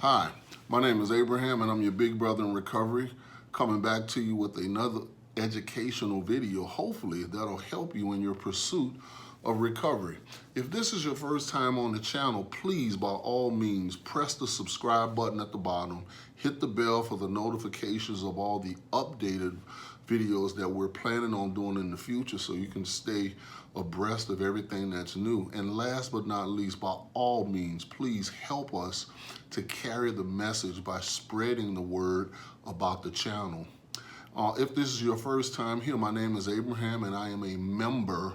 Hi, my name is Abraham and I'm your big brother in recovery, coming back to you with another educational video, hopefully that'll help you in your pursuit of recovery. If this is your first time on the channel, please by all means press the subscribe button at the bottom, hit the bell for the notifications of all the updated videos that we're planning on doing in the future so you can stay abreast of everything that's new. And last but not least, by all means, please help us to carry the message by spreading the word about the channel. If this is your first time here, my name is Abraham and I am a member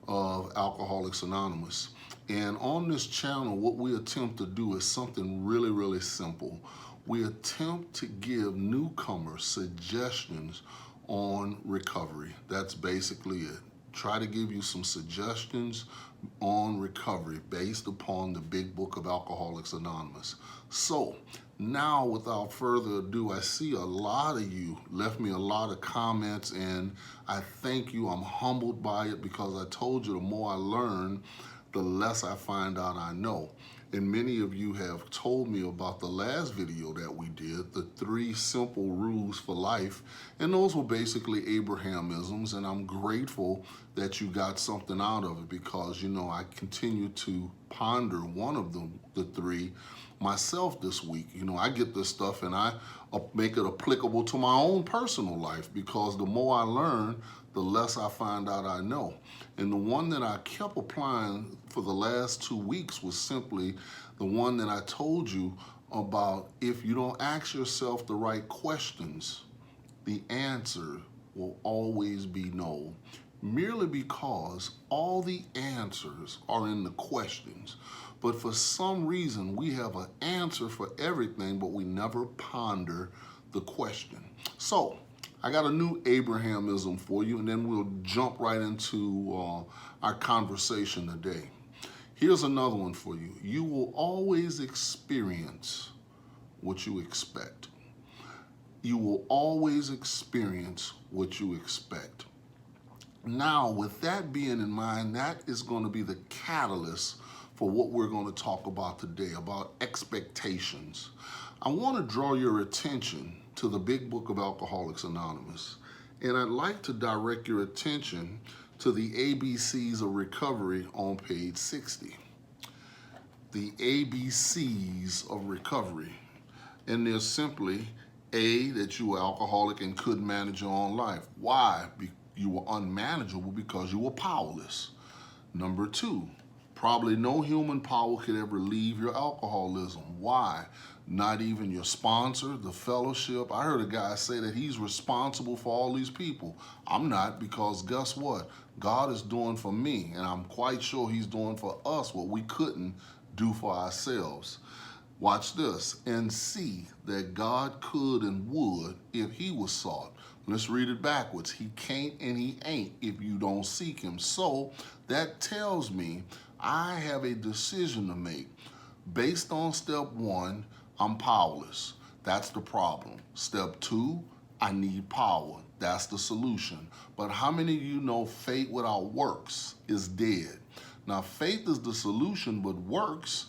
of Alcoholics Anonymous. And on this channel, what we attempt to do is something really, really simple. We attempt to give newcomers suggestions on recovery. That's basically it. Try to give you some suggestions on recovery based upon the big book of Alcoholics Anonymous. So now without further ado, I see a lot of you left me a lot of comments and I thank you. I'm humbled by it because I told you the more I learn, the less I find out I know. And many of you have told me about the last video that we did, the 3 simple rules for life. And those were basically Abrahamisms. And I'm grateful that you got something out of it because, you know, I continue to ponder one of the 3 myself this week. You know, I get this stuff and I make it applicable to my own personal life because the more I learn, the less I find out I know. And the one that I kept applying for the last 2 weeks was simply the one that I told you about. If you don't ask yourself the right questions, the answer will always be no, merely because all the answers are in the questions. But for some reason, we have an answer for everything, but we never ponder the question. So I got a new Abrahamism for you, and then we'll jump right into our conversation today. Here's another one for you. You will always experience what you expect. You will always experience what you expect. Now, with that being in mind, that is going to be the catalyst for what we're going to talk about today, about expectations. I want to draw your attention to the big book of Alcoholics Anonymous. And I'd like to direct your attention to the ABCs of recovery on page 60. The ABCs of recovery. And there's simply A, that you were alcoholic and couldn't manage your own life. Why? You were unmanageable because you were powerless. Number 2, probably no human power could ever leave your alcoholism. Why? Not even your sponsor, the fellowship. I heard a guy say that he's responsible for all these people. I'm not, because guess what? God is doing for me, and I'm quite sure he's doing for us what we couldn't do for ourselves. Watch this. And see that God could and would if he was sought. Let's read it backwards. He can't and he ain't if you don't seek him. So that tells me I have a decision to make. Based on step 1, I'm powerless. That's the problem. Step 2, I need power. That's the solution. But how many of you know faith without works is dead? Now, faith is the solution, but works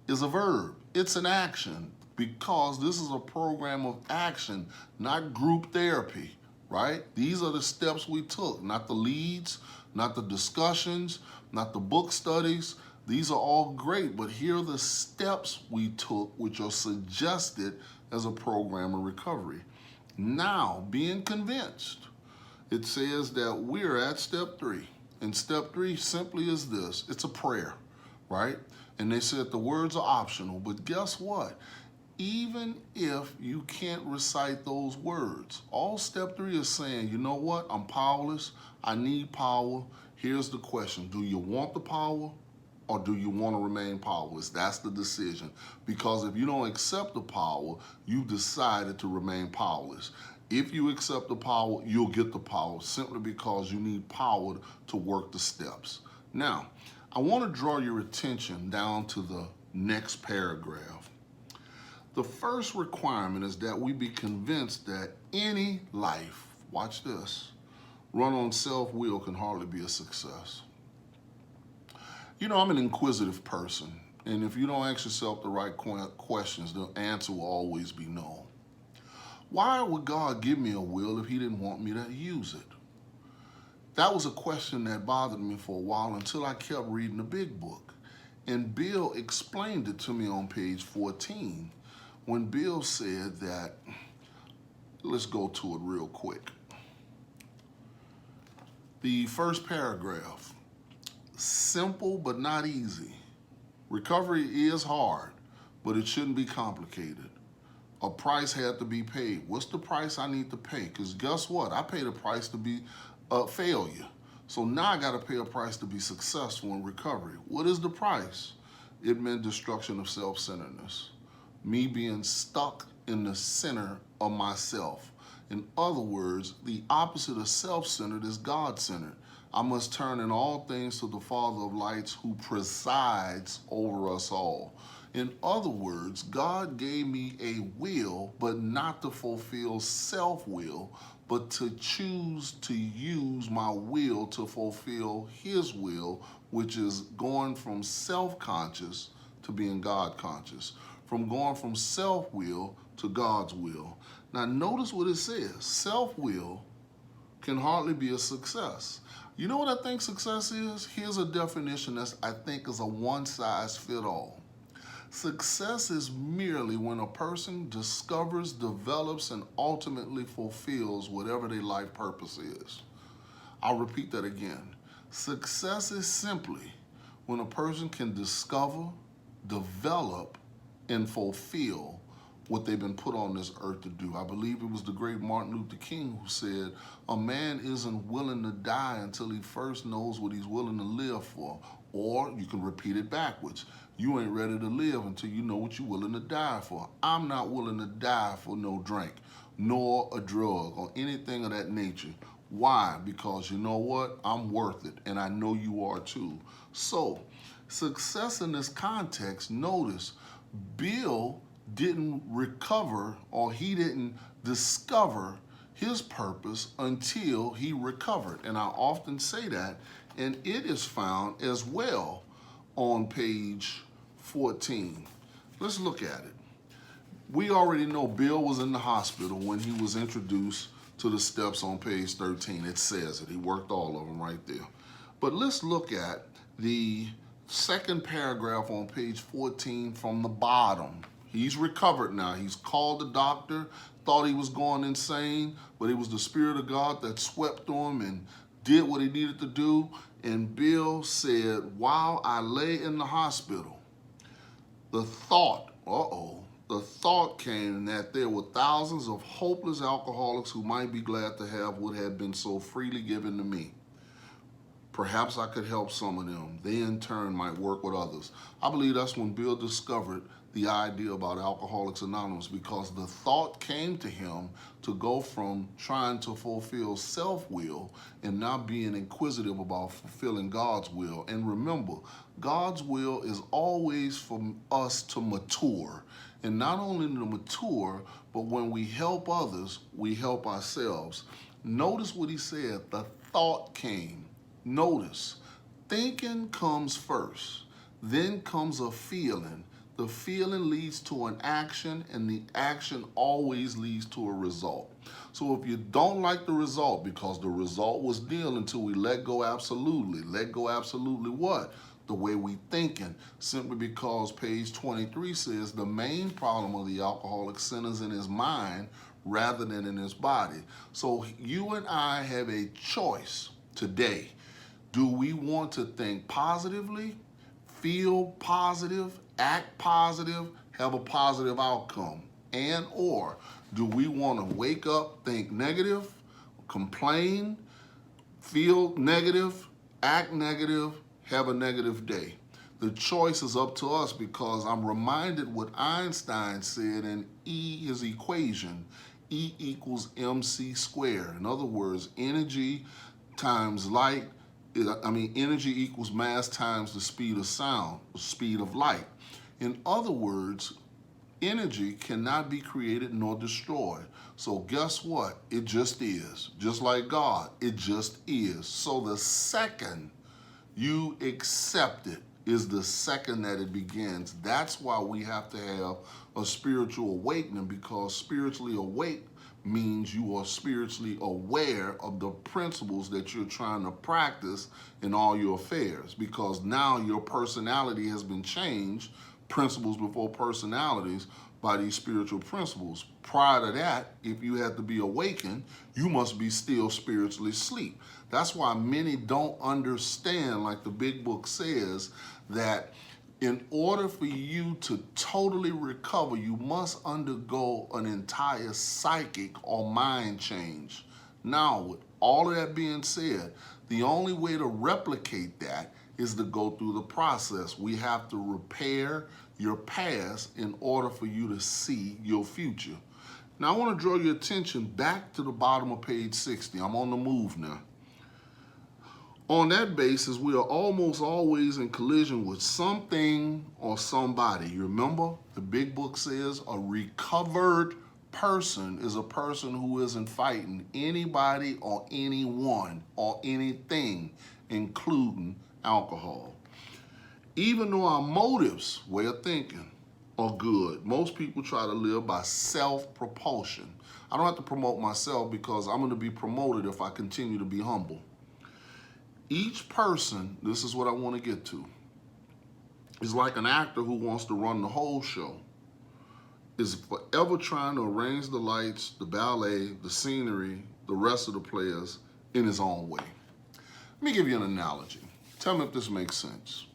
is a verb. It's an action, because this is a program of action, not group therapy, right? These are the steps we took, not the leads, not the discussions, not the book studies. These are all great, but here are the steps we took, which are suggested as a program of recovery. Now, being convinced, it says that we're at step 3. And step 3 simply is this. It's a prayer, right? And they said the words are optional, but guess what? Even if you can't recite those words, all step 3 is saying, you know what? I'm powerless. I need power. Here's the question. Do you want the power? Or do you want to remain powerless? That's the decision. Because if you don't accept the power, you've decided to remain powerless. If you accept the power, you'll get the power simply because you need power to work the steps. Now, I want to draw your attention down to the next paragraph. The first requirement is that we be convinced that any life, watch this, run on self-will can hardly be a success. You know, I'm an inquisitive person. And if you don't ask yourself the right questions, the answer will always be no. Why would God give me a will if he didn't want me to use it? That was a question that bothered me for a while until I kept reading the big book. And Bill explained it to me on page 14 when Bill said that, let's go to it real quick. The first paragraph, simple but not easy. Recovery is hard, but it shouldn't be complicated. A price had to be paid. What's the price I need to pay? Because guess what? I paid a price to be a failure. So now I got to pay a price to be successful in recovery. What is the price? It meant destruction of self-centeredness. Me being stuck in the center of myself. In other words, the opposite of self-centered is God-centered. I must turn in all things to the Father of lights who presides over us all. In other words, God gave me a will, but not to fulfill self-will, but to choose to use my will to fulfill his will, which is going from self-conscious to being God-conscious, from going from self-will to God's will. Now notice what it says. Self-will can hardly be a success. You know what I think success is? Here's a definition that I think is a one-size-fits-all. Success is merely when a person discovers, develops, and ultimately fulfills whatever their life purpose is. I'll repeat that again. Success is simply when a person can discover, develop, and fulfill what they've been put on this earth to do. I believe it was the great Martin Luther King who said, a man isn't willing to die until he first knows what he's willing to live for. Or you can repeat it backwards. You ain't ready to live until you know what you're willing to die for. I'm not willing to die for no drink, nor a drug, or anything of that nature. Why? Because you know what? I'm worth it, and I know you are too. So, success in this context, notice, Bill didn't recover, or he didn't discover his purpose until he recovered. And I often say that, and it is found as well on page 14. Let's look at it. We already know Bill was in the hospital when he was introduced to the steps on page 13. It says it. He worked all of them right there. But let's look at the second paragraph on page 14 from the bottom. He's recovered now. He's called the doctor, thought he was going insane, but it was the Spirit of God that swept through him and did what he needed to do. And Bill said, while I lay in the hospital, the thought came that there were thousands of hopeless alcoholics who might be glad to have what had been so freely given to me. Perhaps I could help some of them. They in turn might work with others. I believe that's when Bill discovered the idea about Alcoholics Anonymous, because the thought came to him to go from trying to fulfill self-will and not being inquisitive about fulfilling God's will. And remember, God's will is always for us to mature. And not only to mature, but when we help others, we help ourselves. Notice what he said, the thought came. Notice, thinking comes first, then comes a feeling. The feeling leads to an action, and the action always leads to a result. So if you don't like the result, because the result was nil until we let go absolutely. Let go absolutely what? The way we thinking. Simply because page 23 says the main problem of the alcoholic centers in his mind rather than in his body. So you and I have a choice today. Do we want to think positively, feel positive, act positive, have a positive outcome? And or do we want to wake up, think negative, complain, feel negative, act negative, have a negative day? The choice is up to us, because I'm reminded what Einstein said in his equation, E equals mc squared. In other words, energy times light, energy equals mass times the speed of sound, the speed of light. In other words, energy cannot be created nor destroyed. So guess what? It just is. Just like God, it just is. So the second you accept it, is the second that it begins. That's why we have to have a spiritual awakening, because spiritually awake means you are spiritually aware of the principles that you're trying to practice in all your affairs, because now your personality has been changed, principles before personalities, by these spiritual principles. Prior to that, if you had to be awakened, you must be still spiritually asleep. That's why many don't understand, like the big book says, that in order for you to totally recover, you must undergo an entire psychic or mind change. Now, with all of that being said, the only way to replicate that is to go through the process. We have to repair your past in order for you to see your future. Now, I want to draw your attention back to the bottom of page 60. I'm on the move now. On that basis, we are almost always in collision with something or somebody. You remember, the big book says a recovered person is a person who isn't fighting anybody or anyone or anything, including alcohol. Even though our motives, way of thinking, are good, most people try to live by self-propulsion. I don't have to promote myself, because I'm going to be promoted if I continue to be humble. Each person, this is what I want to get to, is like an actor who wants to run the whole show, is forever trying to arrange the lights, the ballet, the scenery, the rest of the players in his own way. Let me give you an analogy. Tell me if this makes sense.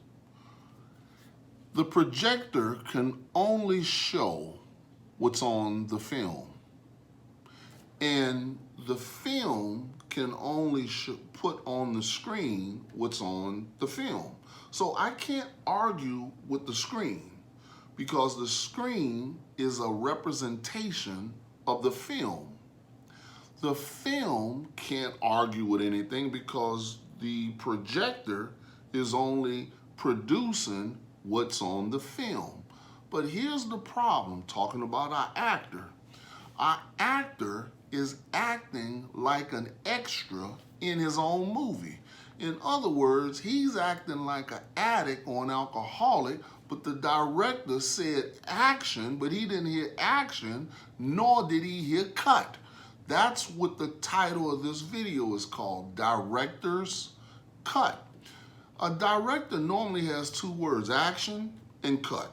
The projector can only show what's on the film, and the film can only put on the screen what's on the film. So I can't argue with the screen, because the screen is a representation of the film. The film can't argue with anything, because the projector is only producing what's on the film. But here's the problem, talking about our actor. Our actor is acting like an extra in his own movie. In other words, he's acting like an addict or an alcoholic, but the director said action, but he didn't hear action, nor did he hear cut. That's what the title of this video is called, Director's Cut. A director normally has two words, action and cut.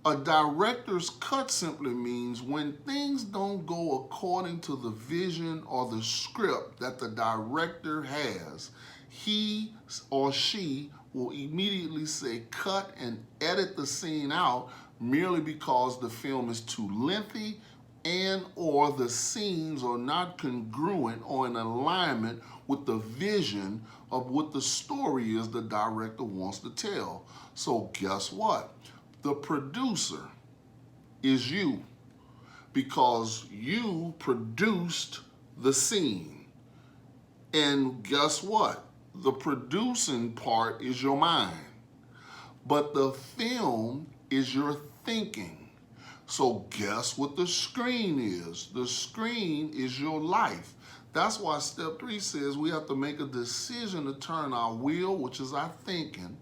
A director's cut simply means when things don't go according to the vision or the script that the director has, he or she will immediately say cut and edit the scene out, merely because the film is too lengthy and or the scenes are not congruent or in alignment with the vision of what the story is the director wants to tell. So guess what? The producer is you, because you produced the scene. And guess what? The producing part is your mind, but the film is your thinking. So guess what the screen is? The screen is your life. That's why step 3 says we have to make a decision to turn our will, which is our thinking,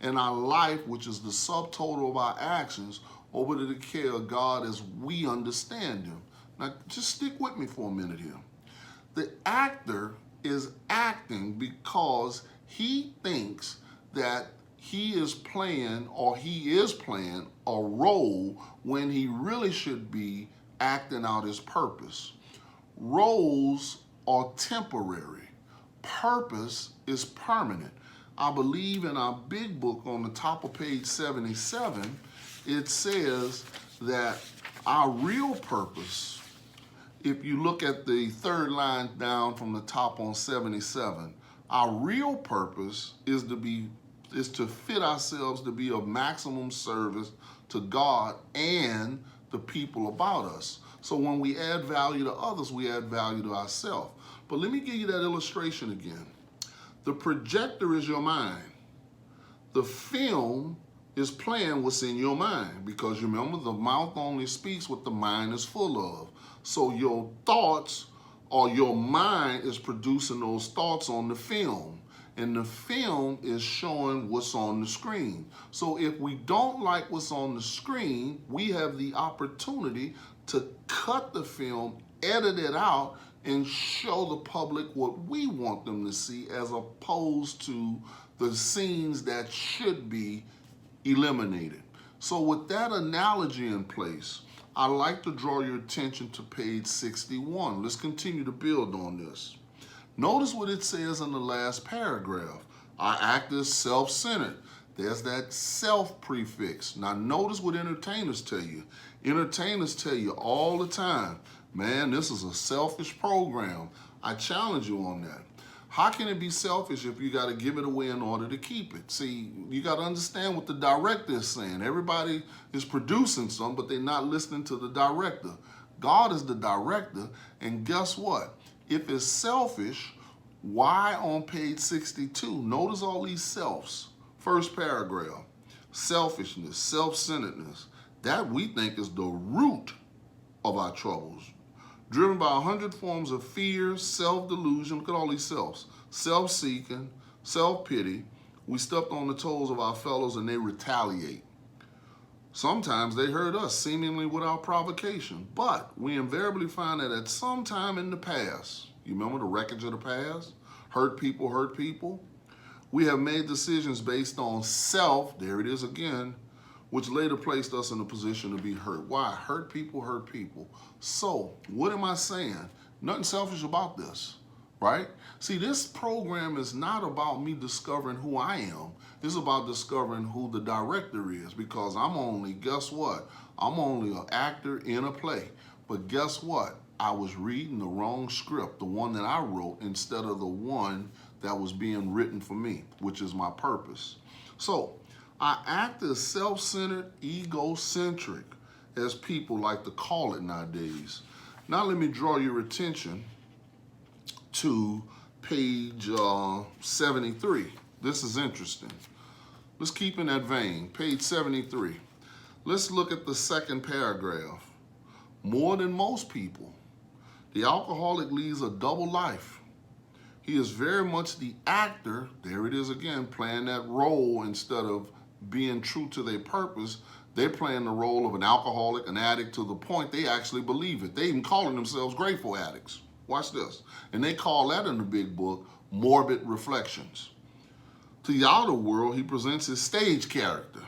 and our life, which is the subtotal of our actions, over to the care of God as we understand Him. Now, just stick with me for a minute here. The actor is acting because he thinks that he is playing a role when he really should be acting out his purpose. Roles are temporary. Purpose is permanent. I believe in our big book on the top of page 77, it says that our real purpose, if you look at the third line down from the top on 77, our real purpose is to fit ourselves to be of maximum service to God and the people about us. So when we add value to others, we add value to ourselves. But let me give you that illustration again. The projector is your mind. The film is playing what's in your mind, because you remember the mouth only speaks what the mind is full of. So your thoughts or your mind is producing those thoughts on the film. and the film is showing what's on the screen. So if we don't like what's on the screen, we have the opportunity to cut the film, edit it out, and show the public what we want them to see, as opposed to the scenes that should be eliminated. So with that analogy in place, I'd like to draw your attention to page 61. Let's continue to build on this. Notice what it says in the last paragraph. Our act is self-centered. There's that self prefix. Now notice what entertainers tell you. Entertainers tell you all the time, man, this is a selfish program. I challenge you on that. How can it be selfish if you got to give it away in order to keep it? See, you got to understand what the director is saying. Everybody is producing something, but they're not listening to the director. God is the director, and guess what? If it's selfish, why on page 62? Notice all these selves. First paragraph, selfishness, self-centeredness. That we think is the root of our troubles. Driven by 100 forms of fear, self-delusion, look at all these selves, self-seeking, self-pity. We stepped on the toes of our fellows and they retaliate. Sometimes they hurt us seemingly without provocation, but we invariably find that at some time in the past, you remember the wreckage of the past? Hurt people, we have made decisions based on self, there it is again, which later placed us in a position to be hurt. Why? Hurt people. So, what am I saying? Nothing selfish about this, right? See, this program is not about me discovering who I am. It's about discovering who the director is, because I'm only, guess what? I'm only an actor in a play. But guess what? I was reading the wrong script, the one that I wrote, instead of the one that was being written for me, which is my purpose. So, I act as self-centered, egocentric, as people like to call it nowadays. Now let me draw your attention to page 73. This is interesting. Let's keep in that vein. Page 73. Let's look at the second paragraph. More than most people, the alcoholic leads a double life. He is very much the actor, there it is again, playing that role instead of being true to their purpose. They're playing the role of an alcoholic, an addict, to the point they actually believe it. They even calling themselves grateful addicts. Watch this. And they call that in the big book, morbid reflections. To the outer world, he presents his stage character.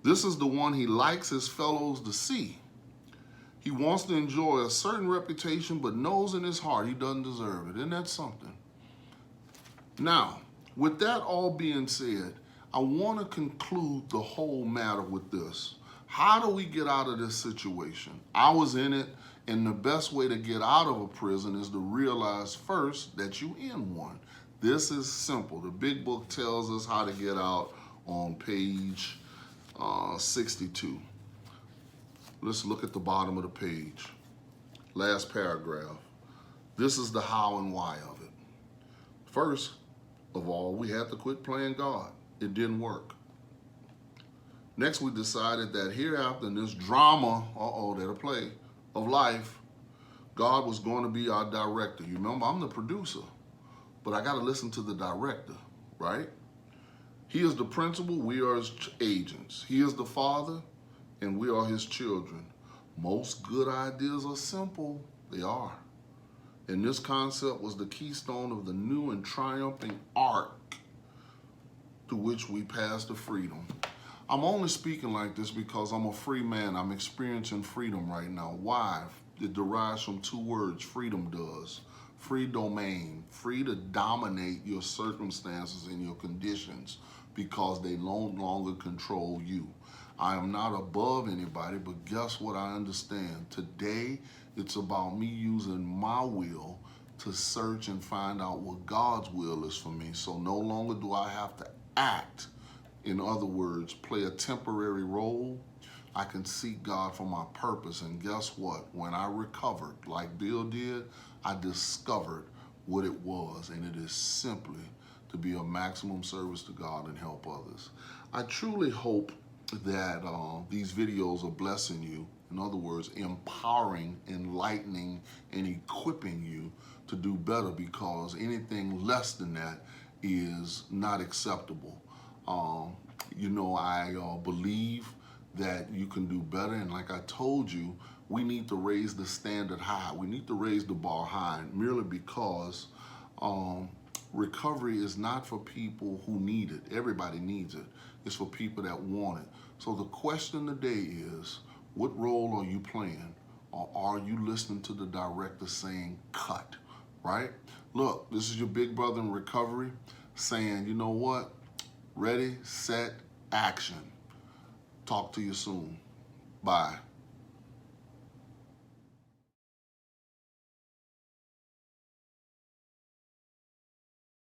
This is the one he likes his fellows to see. He wants to enjoy a certain reputation, but knows in his heart he doesn't deserve it. Isn't that something? Now, with that all being said, I want to conclude the whole matter with this. How do we get out of this situation? I was in it, and the best way to get out of a prison is to realize first that you're in one. This is simple. The big book tells us how to get out on page 62. Let's look at the bottom of the page. Last paragraph. This is the how and why of it. First of all, we had to quit playing God. It didn't work. Next, we decided that hereafter in this drama, that'll play, of life, God was going to be our director. You remember, I'm the producer, but I got to listen to the director, right? He is the principal, we are his agents. He is the father, and we are his children. Most good ideas are simple. They are. And this concept was the keystone of the new and triumphing arc to which we pass to freedom. I'm only speaking like this because I'm a free man. I'm experiencing freedom right now. Why? It derives from two words, freedom does. Free domain, free to dominate your circumstances and your conditions because they no longer control you. I am not above anybody, but guess what I understand? Today, it's about me using my will to search and find out what God's will is for me. So no longer do I have to act. In other words, play a temporary role. I can seek God for my purpose. And guess what? When I recovered, like Bill did, I discovered what it was. And it is simply to be a maximum service to God and help others. I truly hope that these videos are blessing you. In other words, empowering, enlightening, and equipping you to do better, because anything less than that is not acceptable. I believe that you can do better. And like I told you, we need to raise the standard high. We need to raise the bar high merely because recovery is not for people who need it. Everybody needs it. It's for people that want it. So the question today is, what role are you playing? Or are you listening to the director saying cut, right? Look, this is your big brother in recovery saying, you know what? Ready, set, action. Talk to you soon. Bye.